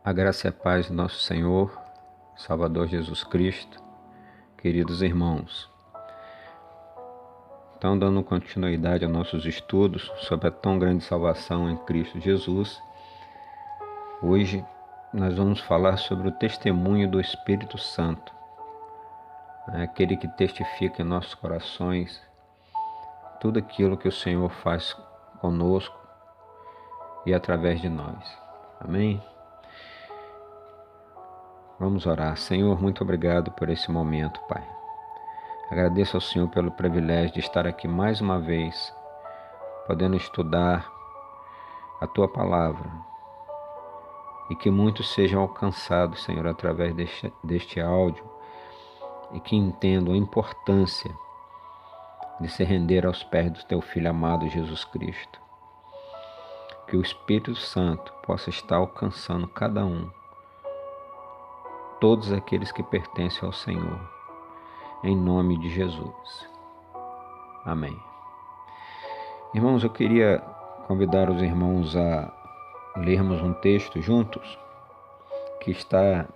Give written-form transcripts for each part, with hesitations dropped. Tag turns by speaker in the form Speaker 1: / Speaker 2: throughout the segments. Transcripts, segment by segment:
Speaker 1: A graça e a paz do nosso Senhor, Salvador Jesus Cristo, queridos irmãos. Então, dando continuidade aos nossos estudos sobre a tão grande salvação em Cristo Jesus, hoje nós vamos falar sobre o testemunho do Espírito Santo, aquele que testifica em nossos corações tudo aquilo que o Senhor faz conosco e através de nós. Amém? Vamos orar. Senhor, muito obrigado por esse momento, Pai. Agradeço ao Senhor pelo privilégio de estar aqui mais uma vez, podendo estudar a Tua Palavra e que muitos sejam alcançados, Senhor, através deste áudio e que entendam a importância de se render aos pés do Teu Filho amado Jesus Cristo. Que o Espírito Santo possa estar alcançando cada um, todos aqueles que pertencem ao Senhor, em nome de Jesus. Amém. Irmãos, eu queria convidar os irmãos a lermos um texto juntos, que está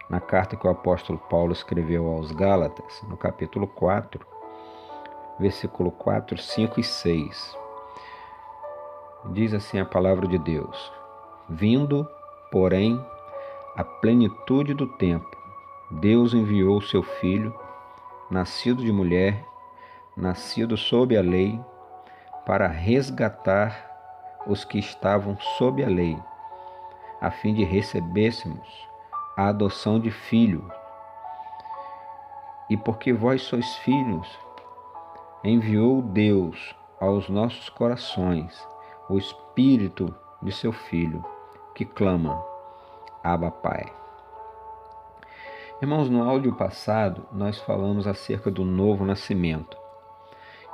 Speaker 1: na carta que o apóstolo Paulo escreveu aos Gálatas, no capítulo 4, versículo 4, 5 e 6. Diz assim a palavra de Deus: Vindo, porém, a plenitude do tempo, Deus enviou o seu Filho, nascido de mulher, nascido sob a lei, para resgatar os que estavam sob a lei, a fim de recebêssemos a adoção de filhos. E porque vós sois filhos, enviou Deus aos nossos corações o Espírito de seu Filho, que clama: Abba, Pai. Irmãos, no áudio passado nós falamos acerca do novo nascimento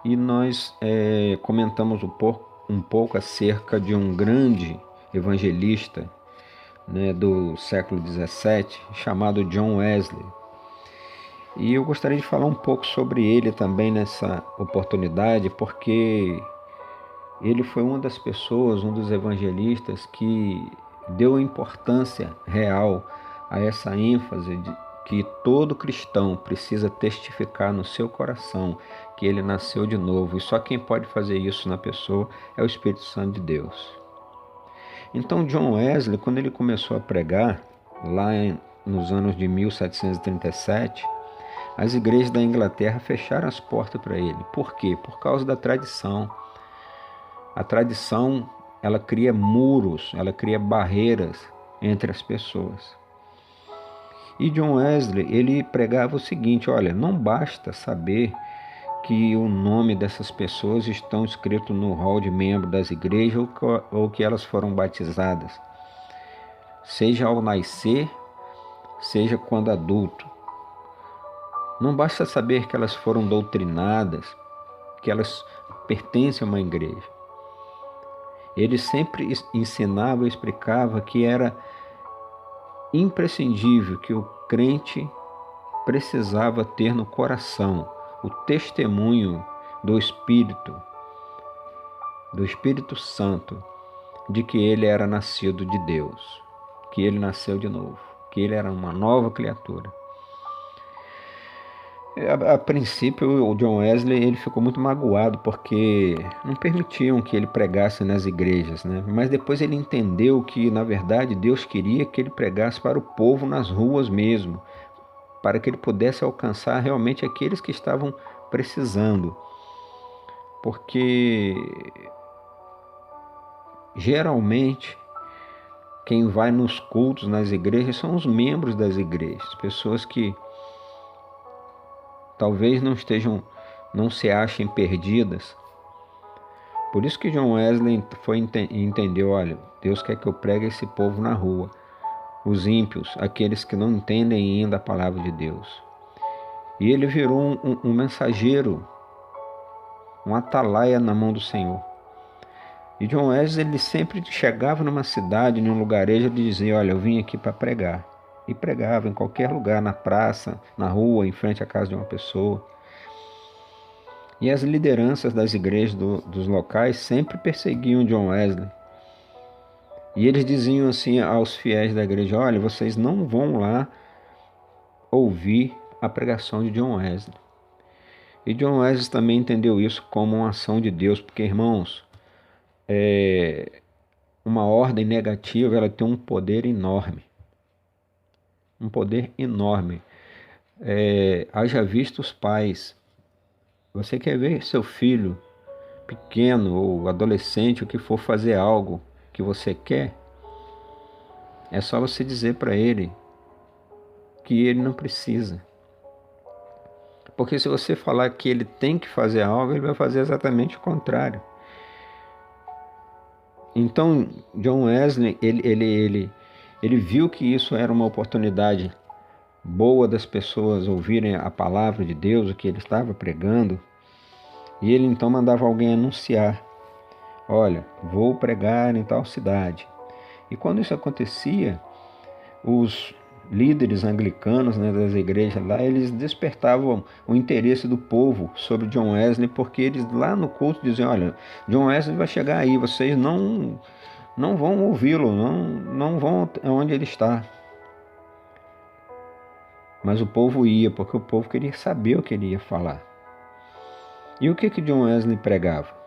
Speaker 1: e nós comentamos um pouco acerca de um grande evangelista, do século XVII, chamado John Wesley. E eu gostaria de falar um pouco sobre ele também nessa oportunidade, porque ele foi uma das pessoas, um dos evangelistas que deu importância real a essa ênfase de que todo cristão precisa testificar no seu coração que ele nasceu de novo, e só quem pode fazer isso na pessoa é o Espírito Santo de Deus. Então John Wesley, quando ele começou a pregar, lá nos anos de 1737, as igrejas da Inglaterra fecharam as portas para ele. Por quê? Por causa da tradição. A tradição, ela cria muros, ela cria barreiras entre as pessoas. E John Wesley, ele pregava o seguinte: olha, não basta saber que o nome dessas pessoas estão escrito no rol de membros das igrejas ou que elas foram batizadas, seja ao nascer, seja quando adulto. Não basta saber que elas foram doutrinadas, que elas pertencem a uma igreja. Ele sempre ensinava e explicava que era imprescindível que o crente precisava ter no coração o testemunho do Espírito Santo, de que ele era nascido de Deus, que ele nasceu de novo, que ele era uma nova criatura. A princípio, o John Wesley ele ficou muito magoado porque não permitiam que ele pregasse nas igrejas, Mas depois ele entendeu que, na verdade, Deus queria que ele pregasse para o povo nas ruas mesmo, para que ele pudesse alcançar realmente aqueles que estavam precisando. Porque geralmente quem vai nos cultos nas igrejas são os membros das igrejas, pessoas que talvez não se achem perdidas. Por isso que John Wesley entendeu: olha, Deus quer que eu pregue esse povo na rua, os ímpios, aqueles que não entendem ainda a palavra de Deus. E ele virou um mensageiro, um atalaia na mão do Senhor. E John Wesley ele sempre chegava numa cidade, num lugarejo, e dizia: olha, eu vim aqui para pregar. E pregava em qualquer lugar, na praça, na rua, em frente à casa de uma pessoa. E as lideranças das igrejas dos locais sempre perseguiam John Wesley. E eles diziam assim aos fiéis da igreja: olha, vocês não vão lá ouvir a pregação de John Wesley. E John Wesley também entendeu isso como uma ação de Deus, porque, irmãos, uma ordem negativa, ela tem um poder enorme. Um poder enorme. Haja visto os pais. Você quer ver seu filho pequeno ou adolescente, o que for, fazer algo que você quer? É só você dizer para ele que ele não precisa. Porque se você falar que ele tem que fazer algo, ele vai fazer exatamente o contrário. Então, John Wesley, ele viu que isso era uma oportunidade boa das pessoas ouvirem a palavra de Deus, o que ele estava pregando, e ele então mandava alguém anunciar: olha, vou pregar em tal cidade. E quando isso acontecia, os líderes anglicanos, né, das igrejas lá, eles despertavam o interesse do povo sobre John Wesley, porque eles lá no culto diziam: olha, John Wesley vai chegar aí, vocês não vão ouvi-lo, não vão onde ele está. Mas o povo ia, porque o povo queria saber o que ele ia falar. E o que John Wesley pregava?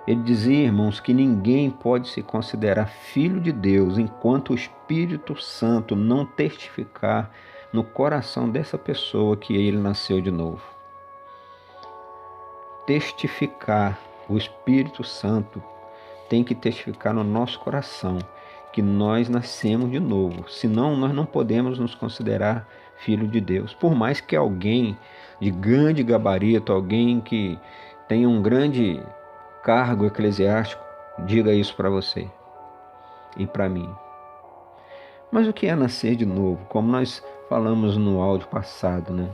Speaker 1: Ele dizia, irmãos, que ninguém pode se considerar filho de Deus enquanto o Espírito Santo não testificar no coração dessa pessoa que ele nasceu de novo. Testificar, o Espírito Santo tem que testificar no nosso coração que nós nascemos de novo. Senão nós não podemos nos considerar filho de Deus. Por mais que alguém de grande gabarito, alguém que tenha um grande cargo eclesiástico, diga isso para você e para mim. Mas o que é nascer de novo? Como nós falamos no áudio passado, né?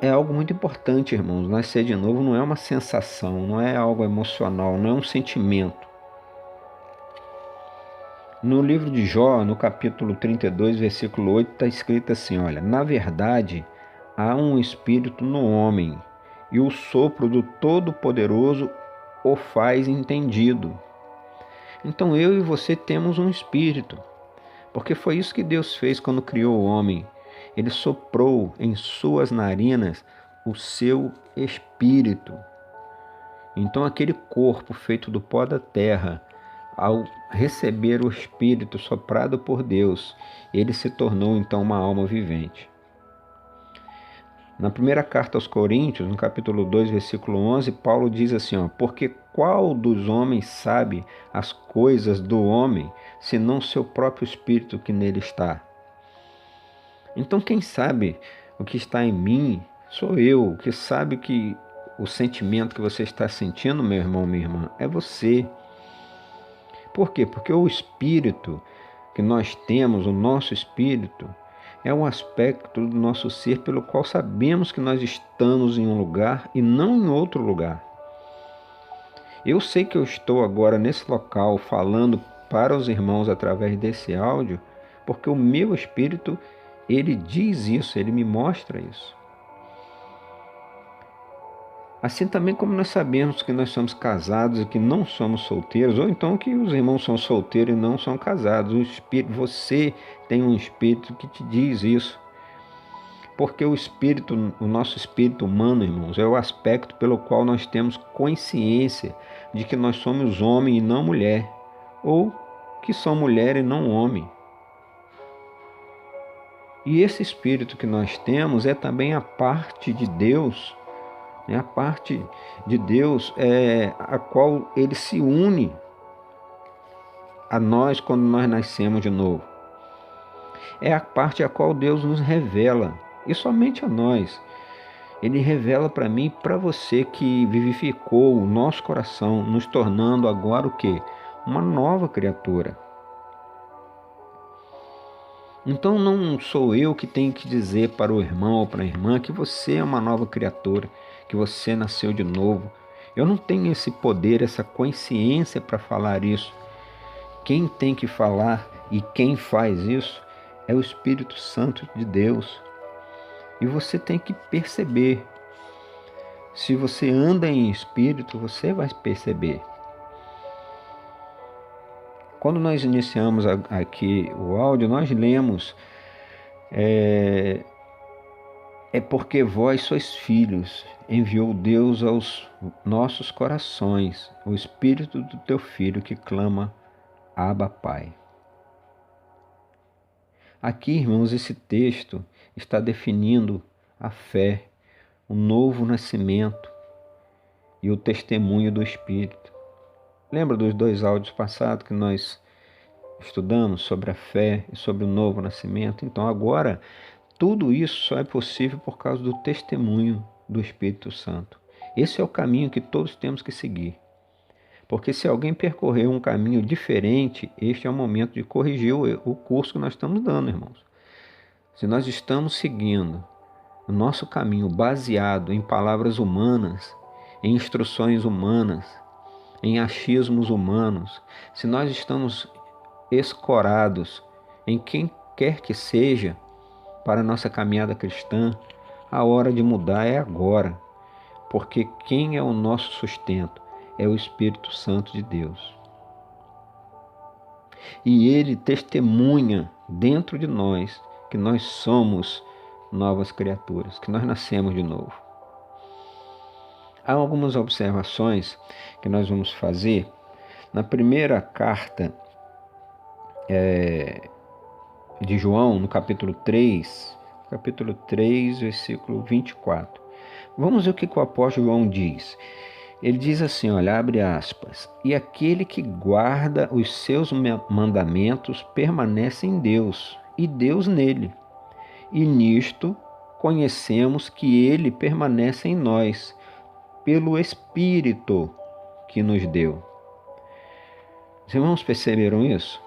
Speaker 1: É algo muito importante, irmãos. Nascer de novo não é uma sensação, não é algo emocional, não é um sentimento. No livro de Jó, no capítulo 32, versículo 8, está escrito assim, olha: na verdade, há um espírito no homem, e o sopro do Todo-Poderoso o faz entendido. Então eu e você temos um espírito, porque foi isso que Deus fez quando criou o homem. Ele soprou em suas narinas o seu espírito. Então aquele corpo feito do pó da terra, ao receber o espírito soprado por Deus, ele se tornou então uma alma vivente. Na primeira carta aos Coríntios, no capítulo 2, versículo 11, Paulo diz assim, porque qual dos homens sabe as coisas do homem, senão seu próprio espírito que nele está? Então quem sabe o que está em mim sou eu. O que sabe que o sentimento que você está sentindo, meu irmão, minha irmã, é você. Por quê? Porque o espírito que nós temos, o nosso espírito, é um aspecto do nosso ser pelo qual sabemos que nós estamos em um lugar e não em outro lugar. Eu sei que eu estou agora nesse local falando para os irmãos através desse áudio, porque o meu espírito, ele diz isso, ele me mostra isso. Assim também como nós sabemos que nós somos casados e que não somos solteiros, ou então que os irmãos são solteiros e não são casados. O espírito, você tem um espírito que te diz isso. Porque o espírito, o nosso espírito humano, irmãos, é o aspecto pelo qual nós temos consciência de que nós somos homem e não mulher, ou que somos mulher e não homem. E esse espírito que nós temos é também a parte de Deus, a parte de Deus a qual ele se une a nós quando nós nascemos de novo. É a parte a qual Deus nos revela, e somente a nós. Ele revela para mim e para você que vivificou o nosso coração, nos tornando agora o quê? Uma nova criatura. Então não sou eu que tenho que dizer para o irmão ou para a irmã que você é uma nova criatura, que você nasceu de novo. Eu não tenho esse poder, essa consciência para falar isso. Quem tem que falar e quem faz isso é o Espírito Santo de Deus. E você tem que perceber. Se você anda em espírito, você vai perceber. Quando nós iniciamos aqui o áudio, nós lemos, é porque vós sois filhos, enviou Deus aos nossos corações o Espírito do teu Filho que clama, Abba, Pai. Aqui, irmãos, esse texto está definindo a fé, o novo nascimento e o testemunho do Espírito. Lembra dos 2 áudios passados que nós estudamos sobre a fé e sobre o novo nascimento? Então agora, tudo isso só é possível por causa do testemunho do Espírito Santo. Esse é o caminho que todos temos que seguir. Porque se alguém percorrer um caminho diferente, este é o momento de corrigir o curso que nós estamos dando, irmãos. Se nós estamos seguindo o nosso caminho baseado em palavras humanas, em instruções humanas, em achismos humanos, se nós estamos escorados em quem quer que seja para a nossa caminhada cristã, a hora de mudar é agora, porque quem é o nosso sustento é o Espírito Santo de Deus. E ele testemunha dentro de nós que nós somos novas criaturas, que nós nascemos de novo. Há algumas observações que nós vamos fazer. Na primeira carta de João, no capítulo 3, versículo 24. Vamos ver o que o apóstolo João diz. Ele diz assim, olha, abre aspas, e aquele que guarda os seus mandamentos permanece em Deus, e Deus nele. E nisto conhecemos que ele permanece em nós, pelo Espírito que nos deu. Os irmãos perceberam isso?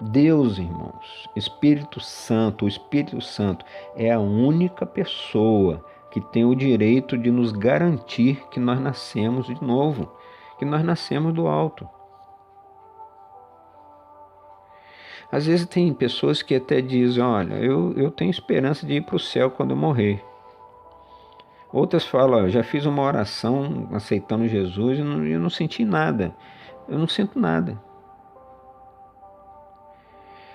Speaker 1: Deus, irmãos, Espírito Santo, o Espírito Santo é a única pessoa que tem o direito de nos garantir que nós nascemos de novo, que nós nascemos do alto. Às vezes tem pessoas que até dizem, olha, eu tenho esperança de ir para o céu quando eu morrer. Outras falam, eu já fiz uma oração aceitando Jesus e eu não senti nada. Eu não sinto nada.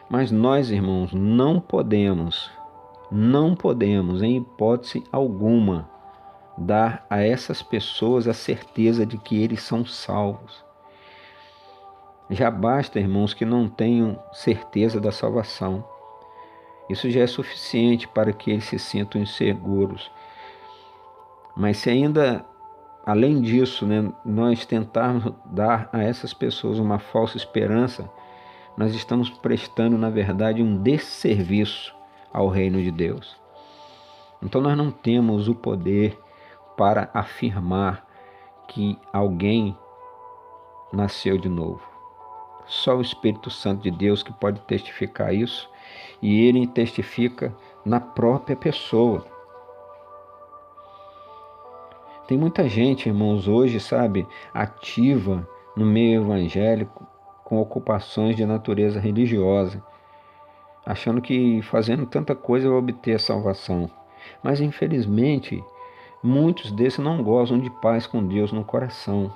Speaker 1: Mas nós, irmãos, não podemos, em hipótese alguma, dar a essas pessoas a certeza de que eles são salvos. Já basta, irmãos, que não tenham certeza da salvação. Isso já é suficiente para que eles se sintam inseguros. Mas se ainda, além disso, nós tentarmos dar a essas pessoas uma falsa esperança, nós estamos prestando, na verdade, um desserviço ao reino de Deus. Então nós não temos o poder para afirmar que alguém nasceu de novo. Só o Espírito Santo de Deus que pode testificar isso, e ele testifica na própria pessoa. Tem muita gente, irmãos, hoje, ativa no meio evangélico com ocupações de natureza religiosa, achando que fazendo tanta coisa vai obter a salvação. Mas, infelizmente, muitos desses não gozam de paz com Deus no coração.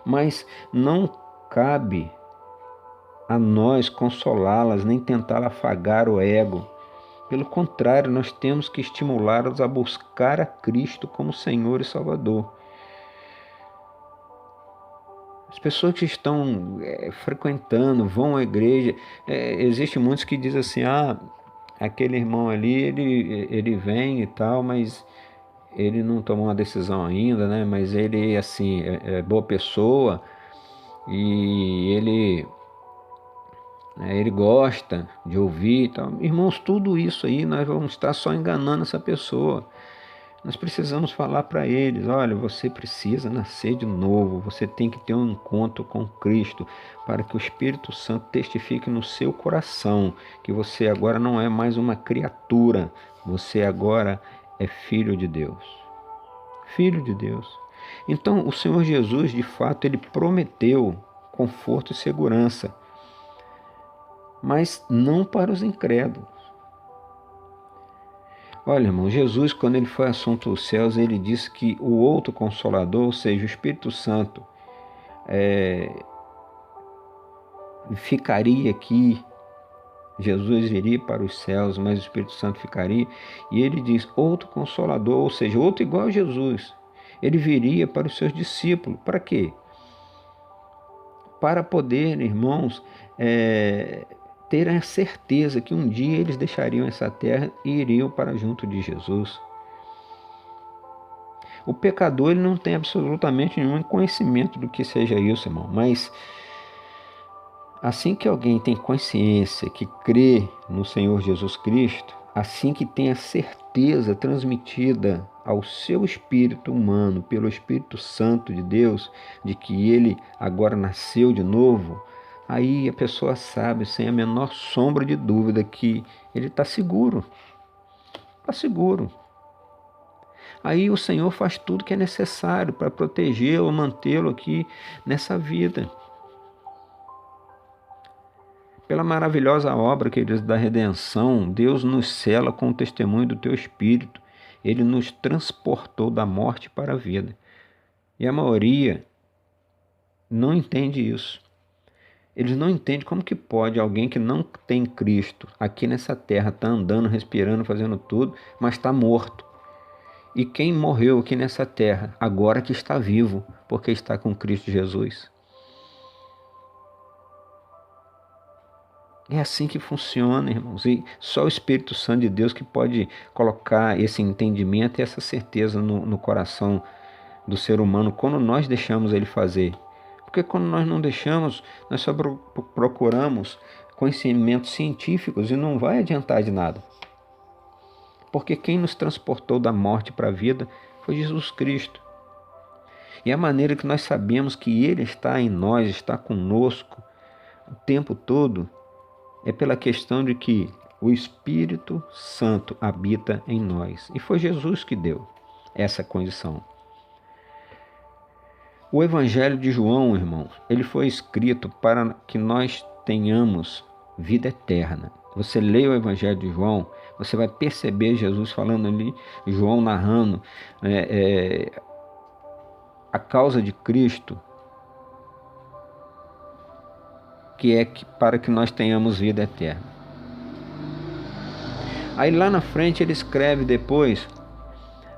Speaker 1: Mas não cabe a nós consolá-las, nem tentar afagar o ego. Pelo contrário, nós temos que estimulá-las a buscar a Cristo como Senhor e Salvador. As pessoas que estão frequentando, vão à igreja, existem muitos que dizem assim, aquele irmão ali, ele vem e tal, mas ele não tomou uma decisão ainda, né? Mas ele, assim, é boa pessoa e ele gosta de ouvir e tal. Irmãos, tudo isso aí nós vamos estar só enganando essa pessoa. Nós precisamos falar para eles, olha, você precisa nascer de novo, você tem que ter um encontro com Cristo, para que o Espírito Santo testifique no seu coração, que você agora não é mais uma criatura, você agora é filho de Deus. Filho de Deus. Então, o Senhor Jesus, de fato, ele prometeu conforto e segurança, mas não para os incrédulos. Olha, irmão, Jesus, quando ele foi assunto aos céus, ele disse que o outro Consolador, ou seja, o Espírito Santo, ficaria aqui, Jesus iria para os céus, mas o Espírito Santo ficaria. E ele diz, outro Consolador, ou seja, outro igual a Jesus. Ele viria para os seus discípulos. Para quê? Para poder, irmãos, terem a certeza que um dia eles deixariam essa terra e iriam para junto de Jesus. O pecador ele não tem absolutamente nenhum conhecimento do que seja isso, irmão, mas assim que alguém tem consciência, que crê no Senhor Jesus Cristo, assim que tem a certeza transmitida ao seu espírito humano pelo Espírito Santo de Deus, de que ele agora nasceu de novo, aí a pessoa sabe, sem a menor sombra de dúvida, que ele está seguro. Está seguro. Aí o Senhor faz tudo que é necessário para protegê-lo, mantê-lo aqui nessa vida. Pela maravilhosa obra, queridos, da redenção, Deus nos cela com o testemunho do teu Espírito. Ele nos transportou da morte para a vida. E a maioria não entende isso. Eles não entendem como que pode alguém que não tem Cristo aqui nessa terra, está andando, respirando, fazendo tudo, mas está morto. E quem morreu aqui nessa terra, agora que está vivo, porque está com Cristo Jesus. É assim que funciona, irmãos. E só o Espírito Santo de Deus que pode colocar esse entendimento e essa certeza no coração do ser humano quando nós deixamos ele fazer. Porque quando nós não deixamos, nós só procuramos conhecimentos científicos e não vai adiantar de nada. Porque quem nos transportou da morte para a vida foi Jesus Cristo. E a maneira que nós sabemos que Ele está em nós, está conosco o tempo todo, é pela questão de que o Espírito Santo habita em nós. E foi Jesus que deu essa condição. O Evangelho de João, irmãos, ele foi escrito para que nós tenhamos vida eterna. Você lê o Evangelho de João, você vai perceber Jesus falando ali, João narrando a causa de Cristo, que é para que nós tenhamos vida eterna. Aí lá na frente ele escreve depois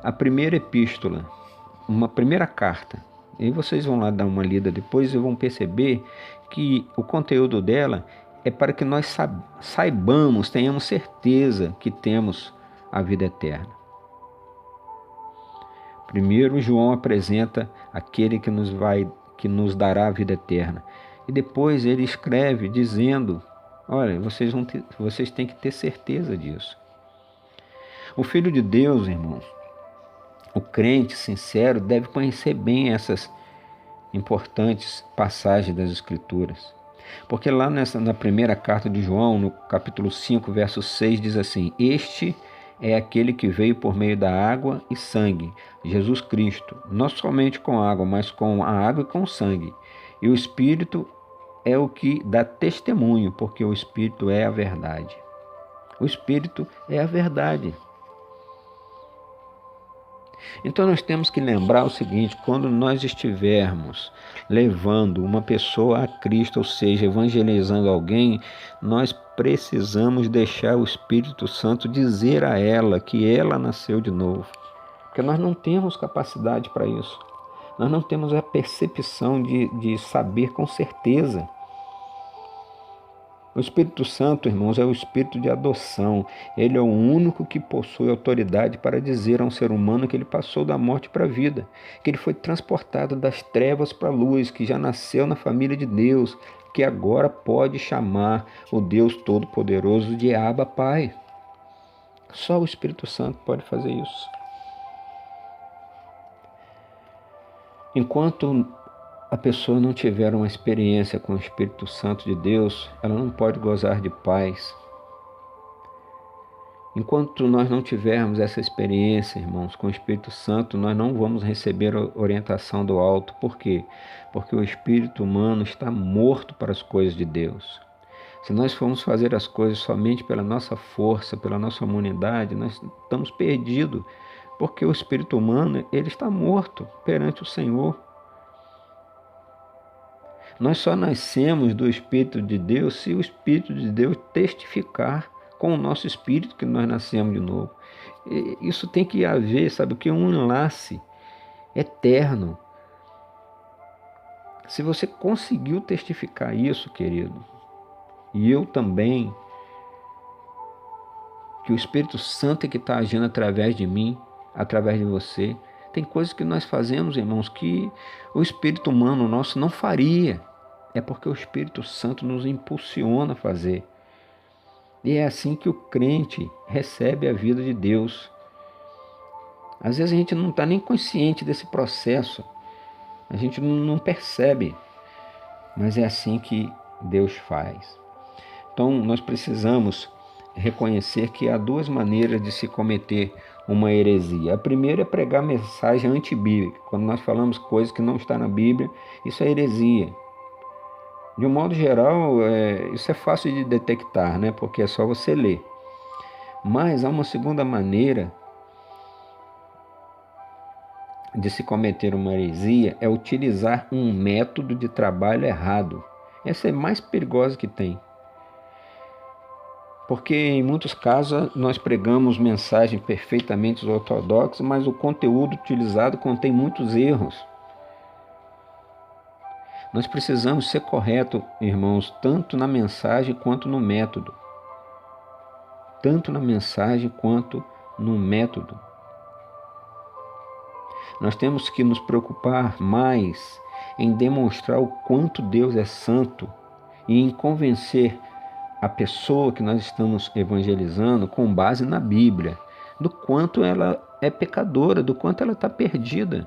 Speaker 1: a primeira epístola, uma primeira carta. E vocês vão lá dar uma lida depois e vão perceber que o conteúdo dela é para que nós saibamos, tenhamos certeza que temos a vida eterna. Primeiro João apresenta aquele que nos dará a vida eterna. E depois ele escreve dizendo, olha, vocês têm que ter certeza disso. O Filho de Deus, irmãos, o crente sincero deve conhecer bem essas importantes passagens das Escrituras. Porque lá na primeira carta de João, no capítulo 5, verso 6, diz assim, este é aquele que veio por meio da água e sangue, Jesus Cristo, não somente com água, mas com a água e com o sangue. E o Espírito é o que dá testemunho, porque o Espírito é a verdade. O Espírito é a verdade. Então nós temos que lembrar o seguinte, quando nós estivermos levando uma pessoa a Cristo, ou seja, evangelizando alguém, nós precisamos deixar o Espírito Santo dizer a ela que ela nasceu de novo. Porque nós não temos capacidade para isso. Nós não temos a percepção de saber com certeza. O Espírito Santo, irmãos, é o Espírito de adoção. Ele é o único que possui autoridade para dizer a um ser humano que ele passou da morte para a vida, que ele foi transportado das trevas para a luz, que já nasceu na família de Deus, que agora pode chamar o Deus Todo-Poderoso de Abba, Pai. Só o Espírito Santo pode fazer isso. Enquanto a pessoa não tiver uma experiência com o Espírito Santo de Deus, ela não pode gozar de paz. Enquanto nós não tivermos essa experiência, irmãos, com o Espírito Santo, nós não vamos receber a orientação do alto. Por quê? Porque o espírito humano está morto para as coisas de Deus. Se nós formos fazer as coisas somente pela nossa força, pela nossa humanidade, nós estamos perdidos, porque o espírito humano ele está morto perante o Senhor. Nós só nascemos do Espírito de Deus se o Espírito de Deus testificar com o nosso espírito que nós nascemos de novo. E isso tem que haver, sabe o que? Um enlace eterno. Se você conseguiu testificar isso, querido, e eu também, que o Espírito Santo é que está agindo através de mim, através de você. Tem coisas que nós fazemos, irmãos, que o espírito humano nosso não faria. É porque o Espírito Santo nos impulsiona a fazer. E é assim que o crente recebe a vida de Deus. Às vezes a gente não está nem consciente desse processo. A gente não percebe. Mas é assim que Deus faz. Então nós precisamos reconhecer que há duas maneiras de se cometer uma heresia. A primeira é pregar mensagem antibíblica. Quando nós falamos coisas que não estão na Bíblia, isso é heresia. De um modo geral, isso é fácil de detectar, né? Porque é só você ler. Mas há uma segunda maneira de se cometer uma heresia, é utilizar um método de trabalho errado. Essa é a mais perigosa que tem. Porque em muitos casos nós pregamos mensagens perfeitamente ortodoxas, mas o conteúdo utilizado contém muitos erros. Nós precisamos ser corretos, irmãos, tanto na mensagem quanto no método. Tanto na mensagem quanto no método. Nós temos que nos preocupar mais em demonstrar o quanto Deus é santo e em convencer a pessoa que nós estamos evangelizando com base na Bíblia, do quanto ela é pecadora, do quanto ela está perdida.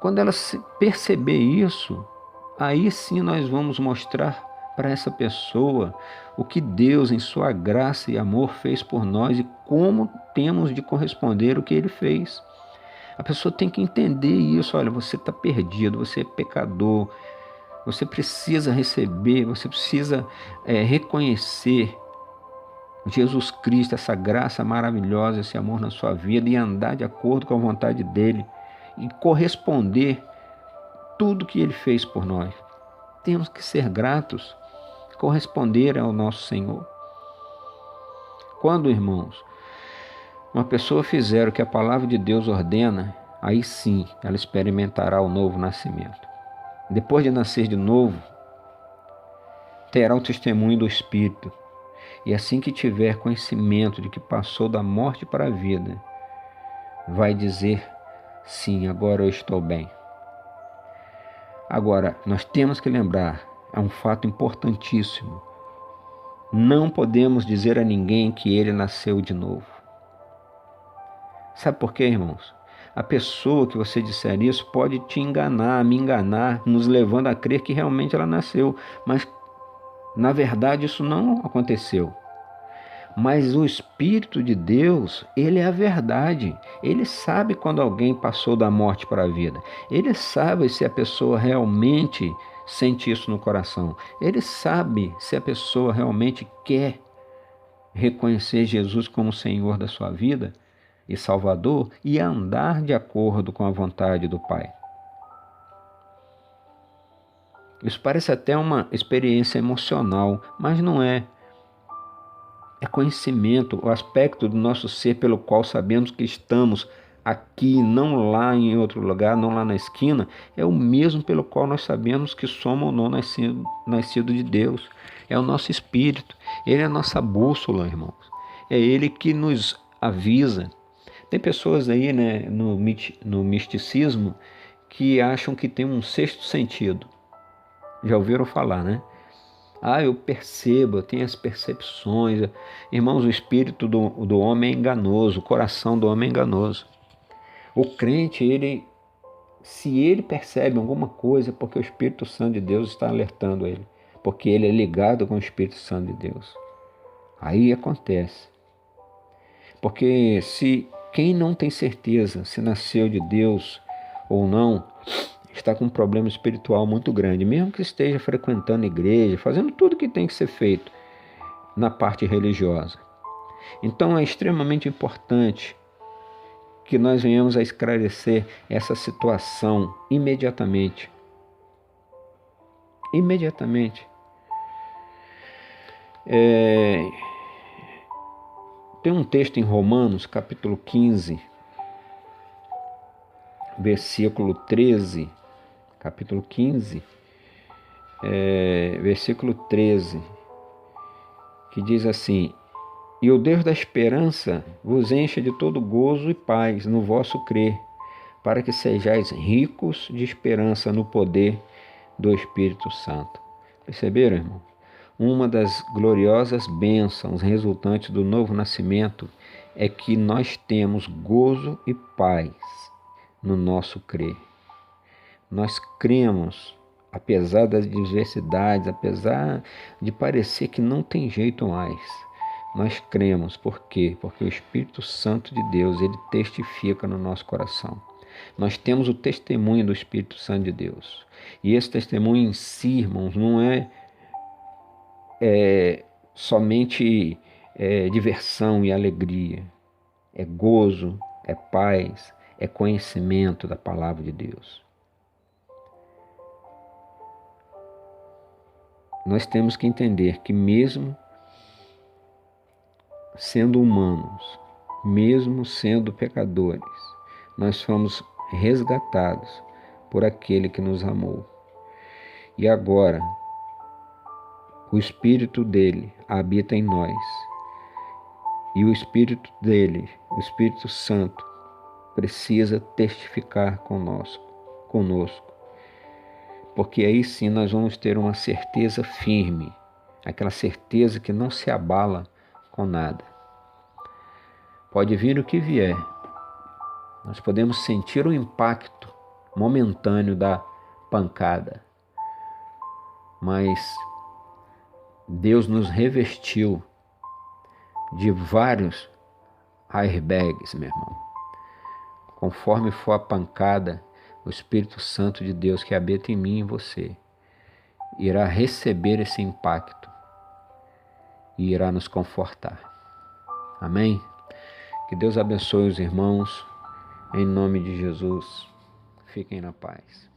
Speaker 1: Quando ela perceber isso, aí sim nós vamos mostrar para essa pessoa o que Deus, em sua graça e amor, fez por nós e como temos de corresponder o que Ele fez. A pessoa tem que entender isso. Olha, você está perdido, você é pecador, você precisa receber, você precisa reconhecer Jesus Cristo, essa graça maravilhosa, esse amor na sua vida e andar de acordo com a vontade dEle e corresponder tudo que Ele fez por nós. Temos que ser gratos, corresponder ao nosso Senhor. Quando, irmãos, uma pessoa fizer o que a palavra de Deus ordena, aí sim ela experimentará o novo nascimento. Depois de nascer de novo, terá o testemunho do Espírito. E assim que tiver conhecimento de que passou da morte para a vida, vai dizer: sim, agora eu estou bem. Agora, nós temos que lembrar, é um fato importantíssimo. Não podemos dizer a ninguém que ele nasceu de novo. Sabe por quê, irmãos? A pessoa que você disser isso pode te enganar, me enganar, nos levando a crer que realmente ela nasceu. Mas, na verdade, isso não aconteceu. Mas o Espírito de Deus, Ele é a verdade. Ele sabe quando alguém passou da morte para a vida. Ele sabe se a pessoa realmente sente isso no coração. Ele sabe se a pessoa realmente quer reconhecer Jesus como Senhor da sua vida e Salvador e andar de acordo com a vontade do Pai. Isso parece até uma experiência emocional, mas não é. É conhecimento, o aspecto do nosso ser pelo qual sabemos que estamos aqui, não lá em outro lugar, não lá na esquina, é o mesmo pelo qual nós sabemos que somos ou não nascido de Deus. É o nosso espírito, ele é a nossa bússola, irmãos. É ele que nos avisa. Tem pessoas aí, né, no misticismo que acham que tem um sexto sentido. Já ouviram falar, né? Eu percebo, eu tenho as percepções. Irmãos, o espírito do homem é enganoso, o coração do homem é enganoso. O crente, se ele percebe alguma coisa, é porque o Espírito Santo de Deus está alertando ele, porque ele é ligado com o Espírito Santo de Deus. Aí acontece. Porque se quem não tem certeza se nasceu de Deus ou não, está com um problema espiritual muito grande, mesmo que esteja frequentando a igreja, fazendo tudo que tem que ser feito na parte religiosa. Então é extremamente importante que nós venhamos a esclarecer essa situação imediatamente, imediatamente. Tem um texto em Romanos, capítulo 15, versículo 13, capítulo 15, versículo 13, que diz assim: E o Deus da esperança vos encha de todo gozo e paz no vosso crer, para que sejais ricos de esperança no poder do Espírito Santo. Perceberam, irmão? Uma das gloriosas bênçãos resultantes do novo nascimento é que nós temos gozo e paz no nosso crer. Nós cremos, apesar das diversidades, apesar de parecer que não tem jeito mais. Nós cremos, por quê? Porque o Espírito Santo de Deus, ele testifica no nosso coração. Nós temos o testemunho do Espírito Santo de Deus. E esse testemunho em si, irmãos, não é somente diversão e alegria. É gozo, é paz, é conhecimento da palavra de Deus. Nós temos que entender que mesmo sendo humanos, mesmo sendo pecadores, nós fomos resgatados por aquele que nos amou. E agora, o Espírito dele habita em nós. E o Espírito dele, o Espírito Santo, precisa testificar conosco. Porque aí sim nós vamos ter uma certeza firme, aquela certeza que não se abala com nada. Pode vir o que vier, nós podemos sentir o impacto momentâneo da pancada, mas Deus nos revestiu de vários airbags, meu irmão. Conforme for a pancada, o Espírito Santo de Deus que habita em mim e em você irá receber esse impacto e irá nos confortar. Amém? Que Deus abençoe os irmãos, em nome de Jesus. Fiquem na paz.